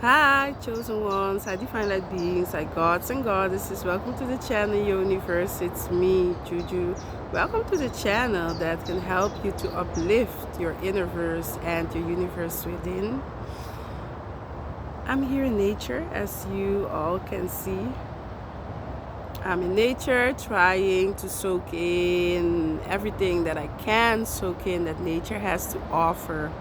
Hi, chosen ones, hi, divine light beings, hi, gods and goddesses. Welcome to the channel Yoniverse. It's me, Juju. Welcome to the channel that can help you to uplift your inner verse and your universe within. I'm here in nature, as you all can see. I'm in nature trying to soak in everything that I can soak in that nature has to offer,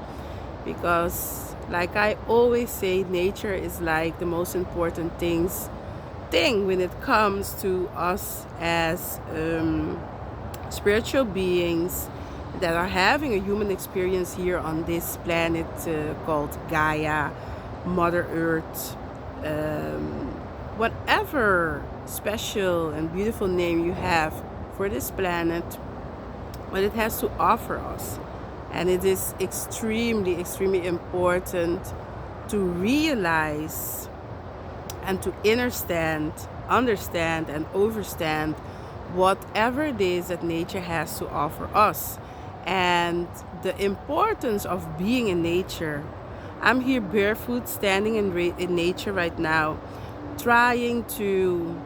because like I always say, nature is like the most important thing when it comes to us as spiritual beings that are having a human experience here on this planet called Gaia, Mother Earth, whatever special and beautiful name you have for this planet, what it has to offer us. And it is extremely important to realize and to understand and overstand whatever it is that nature has to offer us. And the importance of being in nature. I'm here barefoot, standing in nature right now, trying to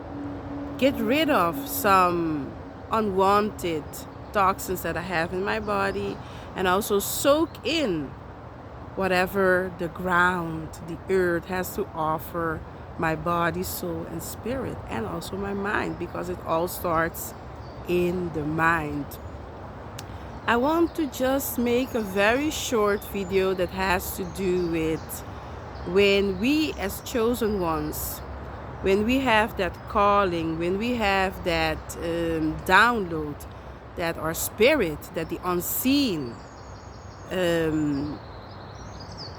get rid of some unwanted toxins that I have in my body, and also soak in whatever the ground, the earth has to offer my body, soul, and spirit, and also my mind, because it all starts in the mind. I want to just make a very short video that has to do with when we as chosen ones, when we have that calling, when we have that download, that our spirit, that the unseen, that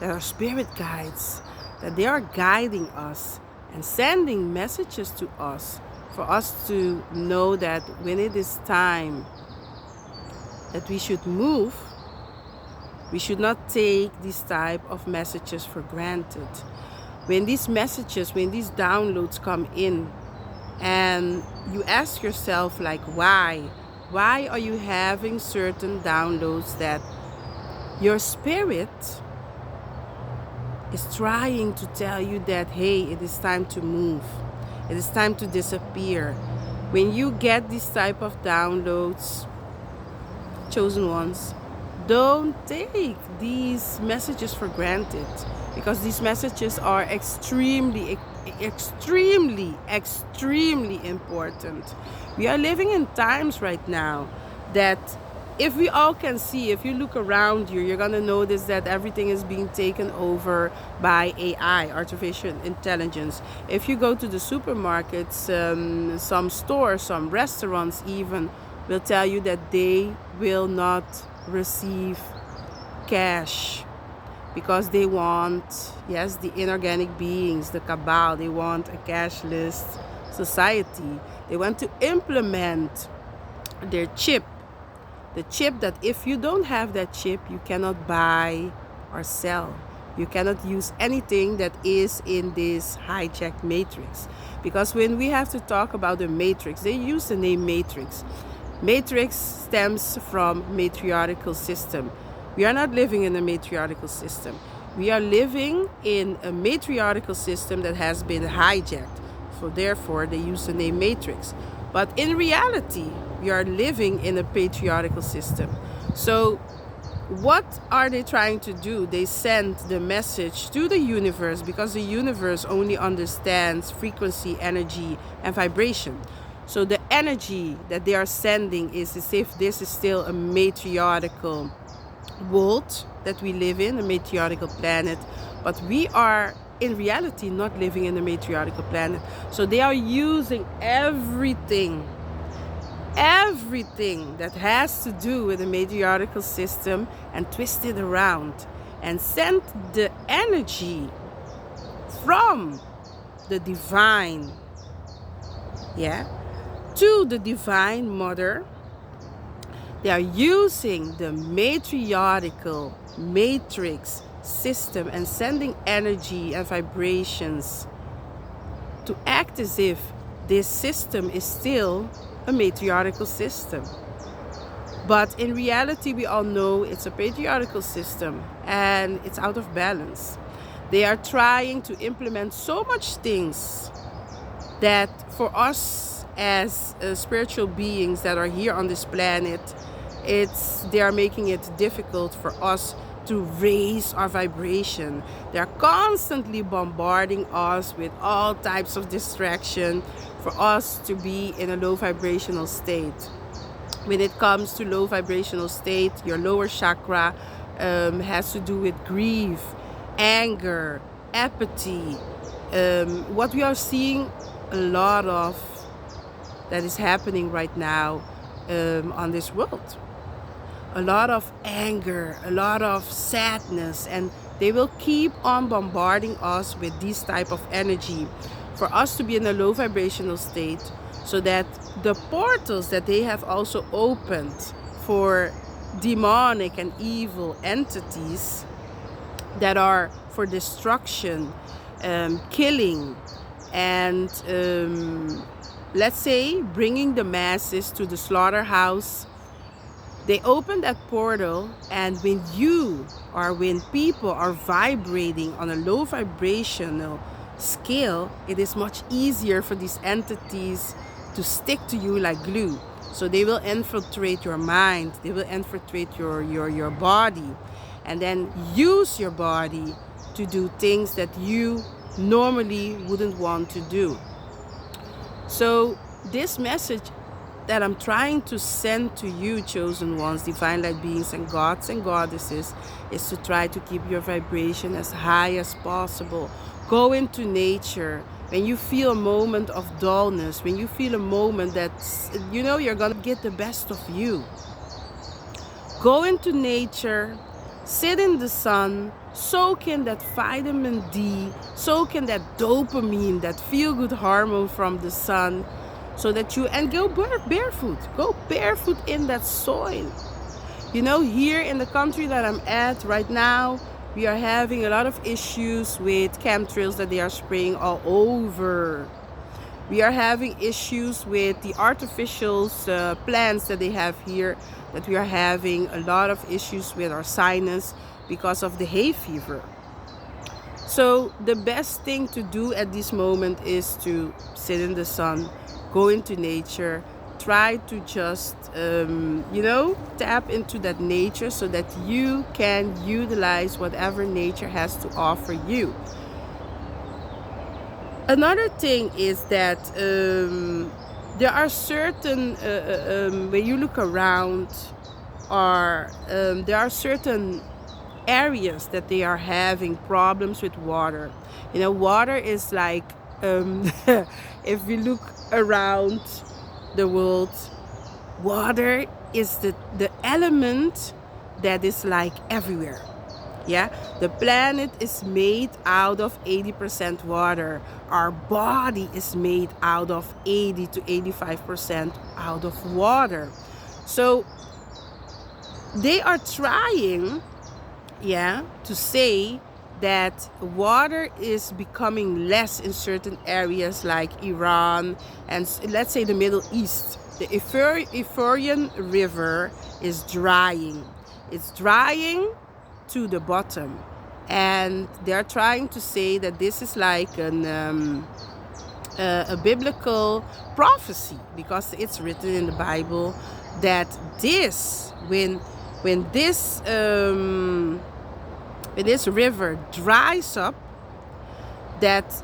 our spirit guides, that they are guiding us and sending messages to us for us to know that when it is time that we should move, we should not take these type of messages for granted. When these messages, when these downloads come in, and you ask yourself, like, why are you having certain downloads that your spirit is trying to tell you that, hey, it is time to move, it is time to disappear? When you get this type of downloads, chosen ones, don't take these messages for granted, because these messages are extremely important. We are living in times right now that, if we all can see, if you look around you, you're gonna notice that everything is being taken over by AI, artificial intelligence. If you go to the supermarkets, some stores, some restaurants even will tell you that they will not receive cash, because they want, yes, the inorganic beings, the cabal, they want a cashless society. They want to implement their chip, the chip that if you don't have that chip, you cannot buy or sell. You cannot use anything that is in this hijacked matrix. Because when we have to talk about the matrix, they use the name matrix. Matrix stems from matriarchal system. We are not living in a matriarchal system. We are living in a matriarchal system that has been hijacked. So therefore, they use the name matrix. But in reality, we are living in a patriarchal system. So what are they trying to do? They send the message to the universe, because the universe only understands frequency, energy, and vibration. So the energy that they are sending is as if this is still a matriarchal world that we live in, a matriarchal planet, but we are in reality not living in a matriarchal planet. So they are using everything that has to do with the matriarchal system and twist it around and send the energy from the divine, to the divine mother. They are using the matriarchal matrix system and sending energy and vibrations to act as if this system is still a matriarchal system. But in reality, we all know it's a patriarchal system and it's out of balance. They are trying to implement so much things that for us as spiritual beings that are here on this planet, they are making it difficult for us to raise our vibration. They are constantly bombarding us with all types of distraction for us to be in a low vibrational state. When it comes to low vibrational state, your lower chakra has to do with grief, anger, apathy. What we are seeing a lot of that is happening right now on this world. A lot of anger, a lot of sadness, and they will keep on bombarding us with this type of energy for us to be in a low vibrational state, so that the portals that they have also opened for demonic and evil entities that are for destruction, killing, and let's say bringing the masses to the slaughterhouse. They open that portal, and when you or when people are vibrating on a low vibrational scale, it is much easier for these entities to stick to you like glue. So they will infiltrate your mind, they will infiltrate your body, and then use your body to do things that you normally wouldn't want to do. So this message that I'm trying to send to you, chosen ones, divine light beings, and gods and goddesses, is to try to keep your vibration as high as possible. Go into nature. When you feel a moment of dullness, when you feel a moment that you're gonna get the best of you, go into nature, sit in the sun, soak in that vitamin D, soak in that dopamine, that feel-good hormone from the sun, so that and go barefoot. Go barefoot in that soil. Here in the country that I'm at right now, we are having a lot of issues with chemtrails that they are spraying all over. We are having issues with the artificial plants that they have here, that we are having a lot of issues with our sinus because of the hay fever. So the best thing to do at this moment is to sit in the sun, go into nature, try to just, tap into that nature so that you can utilize whatever nature has to offer you. Another thing is that there are certain, when you look around, there are certain areas that they are having problems with water. Water is like, if we look around the world, water is the element that is like everywhere. Yeah, the planet is made out of 80% water. Our body is made out of 80 to 85% out of water. So they are trying, to say that water is becoming less in certain areas like Iran and let's say the Middle East. The Euphrates River is drying. It's drying to the bottom, and they're trying to say that this is like a biblical prophecy, because it's written in the Bible that when this river dries up, that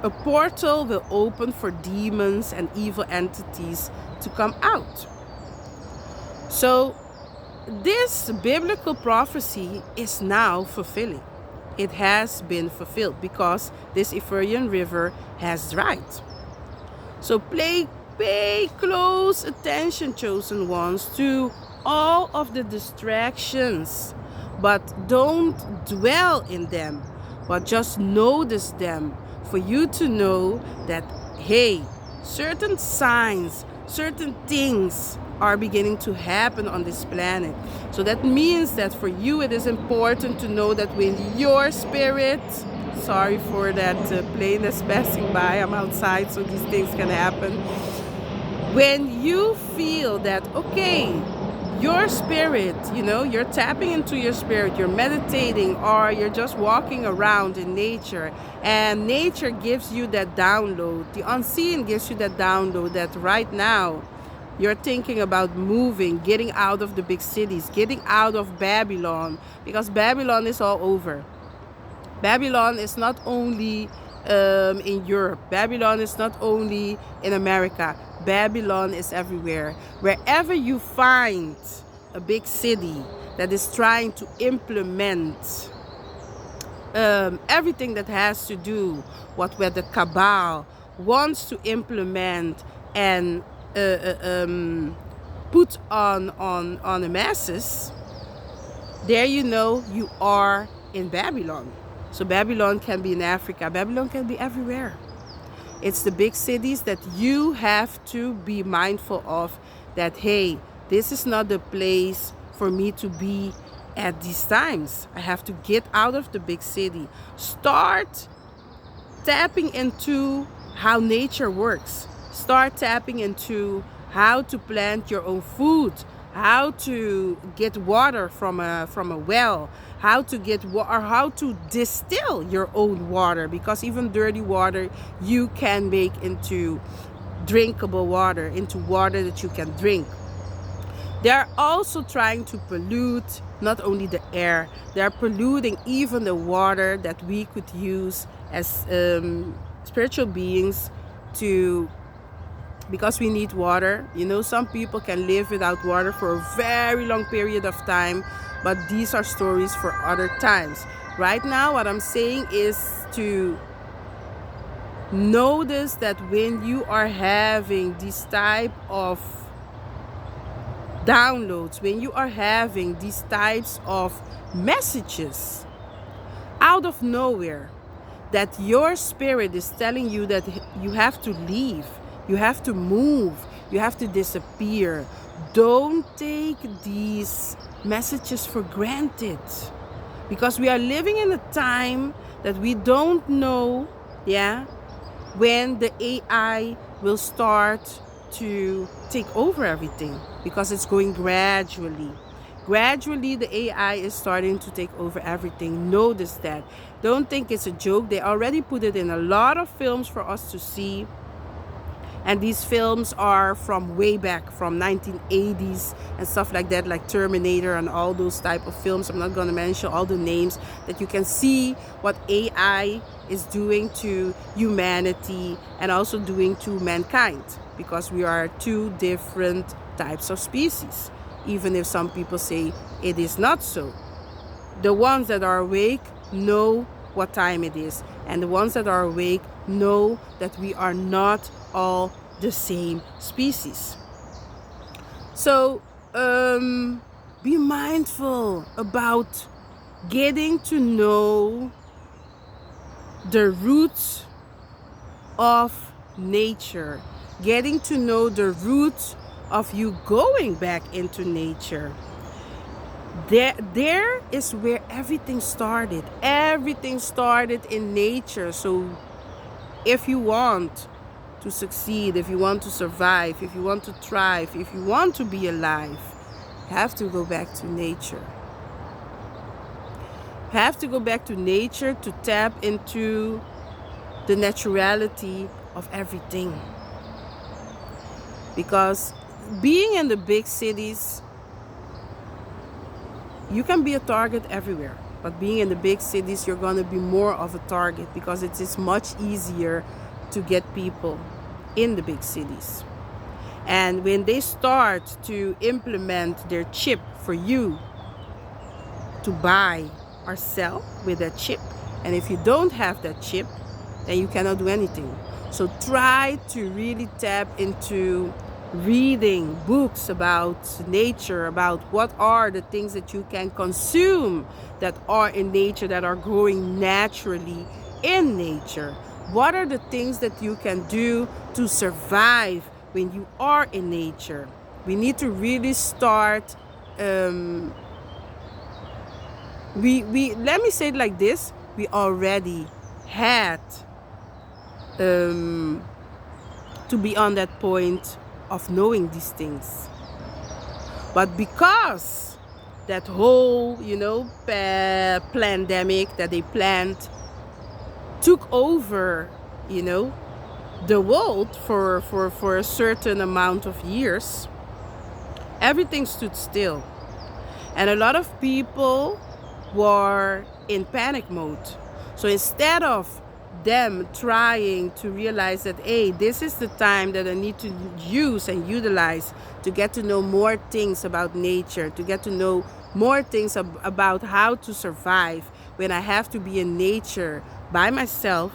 a portal will open for demons and evil entities to come out. So this biblical prophecy is now fulfilling. It has been fulfilled because this Euphrates River has dried. So pay close attention, chosen ones, to all of the distractions, but don't dwell in them, but just notice them, for you to know that, hey, certain signs, certain things are beginning to happen on this planet. So that means that for you it is important to know that when your spirit, sorry for that plane that's passing by, I'm outside so these things can happen. When you feel that, okay, your spirit, you know, you're tapping into your spirit, you're meditating, or you're just walking around in nature, and nature gives you that download. The unseen gives you that download that right now you're thinking about moving, getting out of the big cities, getting out of Babylon, because Babylon is all over. Babylon is not only in Europe. Babylon is not only in America. Babylon is everywhere. Wherever you find a big city that is trying to implement everything that has to do where the cabal wants to implement and put on the masses, there you know you are in Babylon. So Babylon can be in Africa. Babylon can be everywhere. It's the big cities that you have to be mindful of, that, hey, this is not the place for me to be at these times. I have to get out of the big city. Start tapping into how nature works. Start tapping into how to plant your own food, how to get water from a well, how to get or how to distill your own water, because even dirty water you can make into drinkable water, into water that you can drink. They're also trying to pollute not only the air, they're polluting even the water that we could use as spiritual beings to, because we need water. You know, some people can live without water for a very long period of time, but these are stories for other times. Right now, what I'm saying is to notice that when you are having this type of downloads, when you are having these types of messages out of nowhere, that your spirit is telling you that you have to leave, you have to move, you have to disappear. Don't take these messages for granted, because we are living in a time that we don't know, when the AI will start to take over everything, because it's going gradually. Gradually, the AI is starting to take over everything. Notice that. Don't think it's a joke. They already put it in a lot of films for us to see. And these films are from way back, from 1980s and stuff like that, like Terminator and all those type of films. I'm not going to mention all the names, that you can see what AI is doing to humanity and also doing to mankind, because we are two different types of species, even if some people say it is not so. The ones that are awake know what time it is, and the ones that are awake know that we are not all the same species. So be mindful about getting to know the roots of nature, getting to know the roots of you going back into nature. There is where everything started. Everything started in nature. So if you want to succeed, if you want to survive, if you want to thrive, if you want to be alive, you have to go back to nature. You have to go back to nature to tap into the naturality of everything. Because being in the big cities, you can be a target everywhere. But being in the big cities, you're going to be more of a target, because it is much easier to get people in the big cities. And when they start to implement their chip for you to buy or sell with that chip, and if you don't have that chip, then you cannot do anything. So try to really tap into reading books about nature, about what are the things that you can consume that are in nature, that are growing naturally in nature. What are the things that you can do to survive when you are in nature? We need to really start, let me say it like this, we already had to be on that point of knowing these things. But because that whole, pandemic that they planned took over, the world for a certain amount of years, everything stood still. And a lot of people were in panic mode. So instead of them trying to realize that, hey, this is the time that I need to use and utilize to get to know more things about nature, to get to know more things about how to survive when I have to be in nature by myself,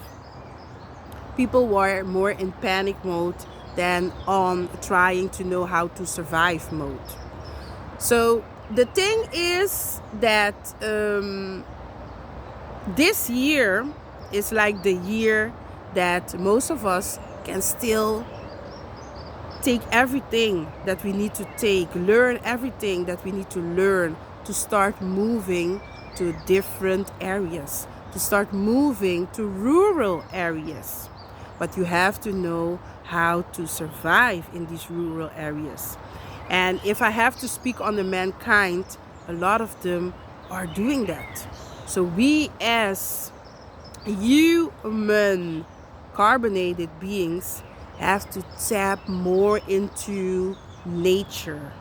people were more in panic mode than on trying to know how to survive mode. So the thing is that this year is like the year that most of us can still take everything that we need to take, learn everything that we need to learn to start moving to different areas, to start moving to rural areas. But you have to know how to survive in these rural areas. And if I have to speak on the mankind, a lot of them are doing that. So we as human carbonated beings have to tap more into nature,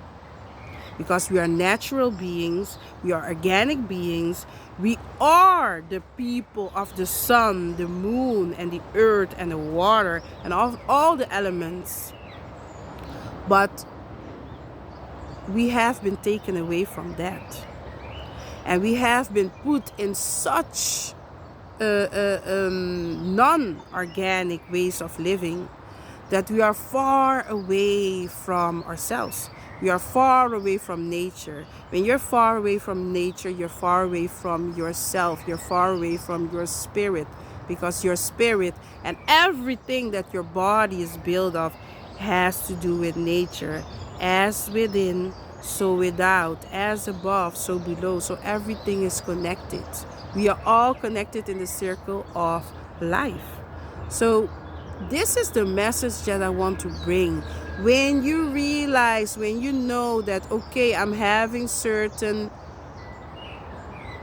because we are natural beings, we are organic beings, we are the people of the sun, the moon, and the earth, and the water, and all the elements. But we have been taken away from that, and we have been put in such non-organic ways of living that we are far away from ourselves. We are far away from nature. When you're far away from nature, you're far away from yourself. You're far away from your spirit, because your spirit and everything that your body is built of has to do with nature. As within, so without. As above, so below. So everything is connected. We are all connected in the circle of life. So this is the message that I want to bring. When you realize, when you know that, okay, I'm having certain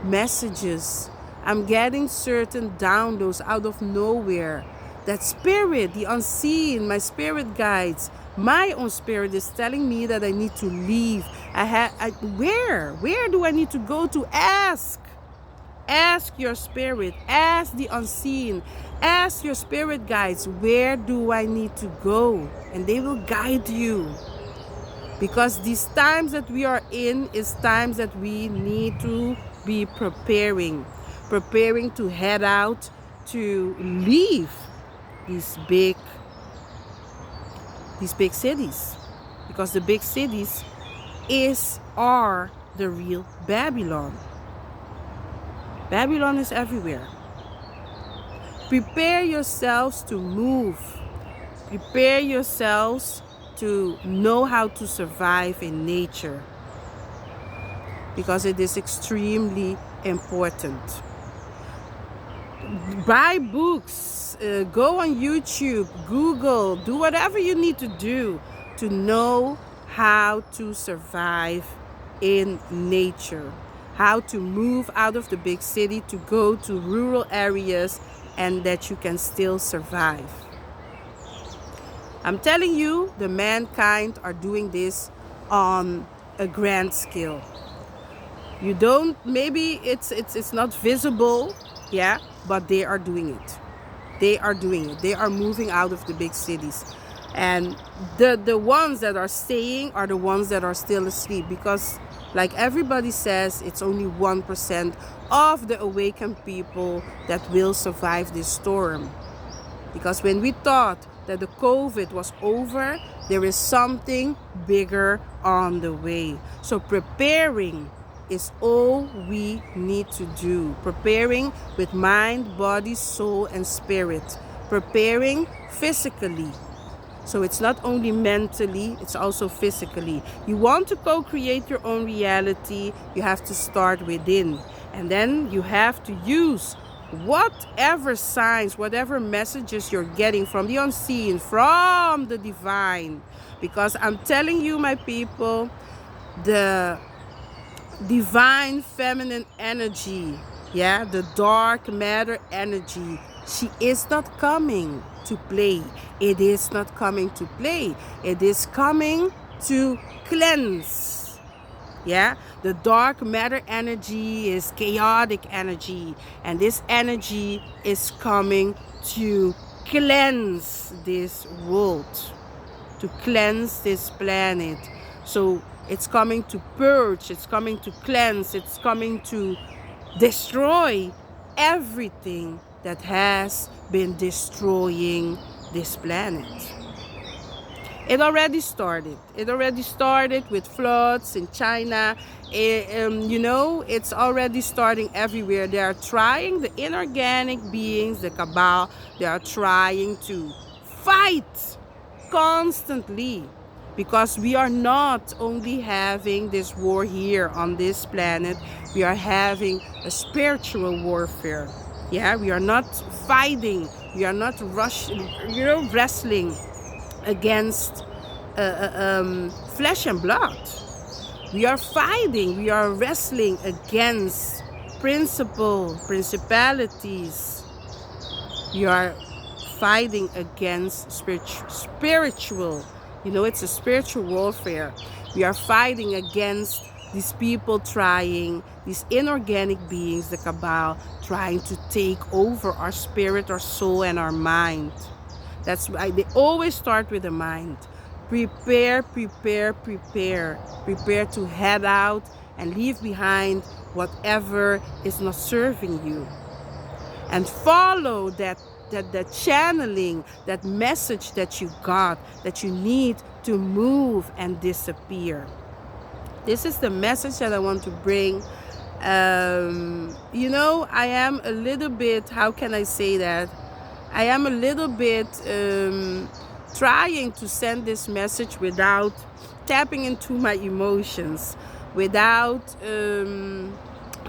messages, I'm getting certain downloads out of nowhere, that spirit, the unseen, my spirit guides, my own spirit is telling me that I need to leave. Where do I need to go to? Ask your spirit, ask the unseen, ask your spirit guides, where do I need to go? And they will guide you. Because these times that we are in is times that we need to be preparing to head out, to leave these big cities. Because the big cities are the real Babylon. Babylon is everywhere. Prepare yourselves to move. Prepare yourselves to know how to survive in nature, because it is extremely important. Buy books, go on YouTube, Google, do whatever you need to do to know how to survive in nature. How to move out of the big city to go to rural areas, and that you can still survive. I'm telling you, the mankind are doing this on a grand scale. You don't, maybe it's not visible, yeah, but they are doing it. They are doing it. They are moving out of the big cities. And the ones that are staying are the ones that are still asleep, because like everybody says, it's only 1% of the awakened people that will survive this storm. Because when we thought that the COVID was over, there is something bigger on the way. So preparing is all we need to do. Preparing with mind, body, soul, and spirit. Preparing physically. So it's not only mentally, it's also physically. You want to co-create your own reality, you have to start within. And then you have to use whatever signs, whatever messages you're getting from the unseen, from the divine. Because I'm telling you, my people, the divine feminine energy, yeah, the dark matter energy, she is not coming to play. It is not coming to play. It is coming to cleanse. Yeah, the dark matter energy is chaotic energy, and this energy is coming to cleanse this world, to cleanse this planet. So it's coming to purge, it's coming to cleanse, it's coming to destroy everything that has been destroying this planet. It already started. It already started with floods in China. It's already starting everywhere. They are trying, the inorganic beings, the cabal, they are trying to fight constantly, because we are not only having this war here on this planet, we are having a spiritual warfare. Yeah, we are not fighting, we are not wrestling against flesh and blood. We are fighting, we are wrestling against principalities. We are fighting against spiritual, it's a spiritual warfare. We are fighting against these people trying, these inorganic beings, the cabal, trying to take over our spirit, our soul, and our mind. That's why they always start with the mind. Prepare, prepare, prepare. Prepare to head out and leave behind whatever is not serving you. And follow that channeling, that message that you got, that you need to move and disappear. This is the message that I want to bring. I am a little bit, how can I say that? I am a little bit trying to send this message without tapping into my emotions, without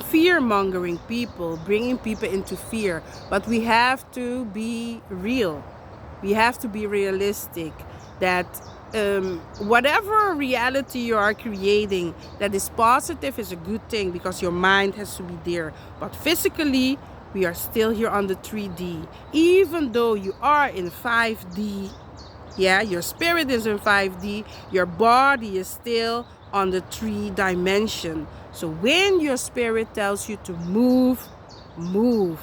fear-mongering people, bringing people into fear. But we have to be real. We have to be realistic that whatever reality you are creating that is positive is a good thing, because your mind has to be there. But physically, we are still here on the 3D. Even though you are in 5D, yeah, your spirit is in 5D, your body is still on the 3 dimension. So when your spirit tells you to move, move.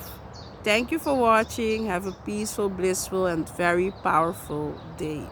Thank you for watching. Have a peaceful, blissful, and very powerful day.